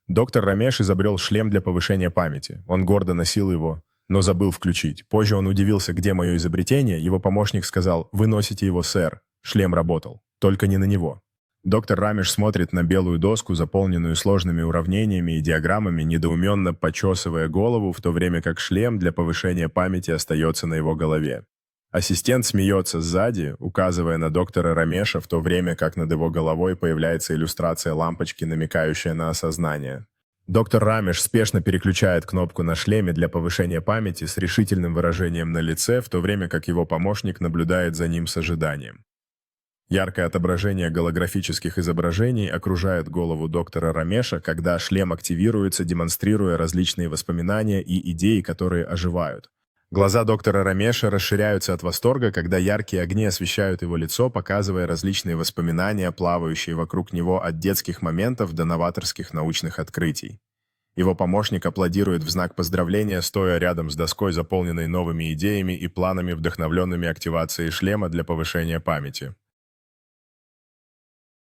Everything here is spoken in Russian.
Доктор Рамеш изобрел шлем для повышения памяти. Он гордо носил его, но забыл включить. Позже он удивился, где мое изобретение. Его помощник сказал: «Вы носите его, сэр». Шлем работал. Только не на него. Доктор Рамеш смотрит на белую доску, заполненную сложными уравнениями и диаграммами, недоуменно почесывая голову, в то время как шлем для повышения памяти остается на его голове. Ассистент смеется сзади, указывая на доктора Рамеша, в то время как над его головой появляется иллюстрация лампочки, намекающая на осознание. Доктор Рамеш спешно переключает кнопку на шлеме для повышения памяти с решительным выражением на лице, в то время как его помощник наблюдает за ним с ожиданием. Яркое отображение голографических изображений окружает голову доктора Рамеша, когда шлем активируется, демонстрируя различные воспоминания и идеи, которые оживают. Глаза доктора Рамеша расширяются от восторга, когда яркие огни освещают его лицо, показывая различные воспоминания, плавающие вокруг него от детских моментов до новаторских научных открытий. Его помощник аплодирует в знак поздравления, стоя рядом с доской, заполненной новыми идеями и планами, вдохновленными активацией шлема для повышения памяти.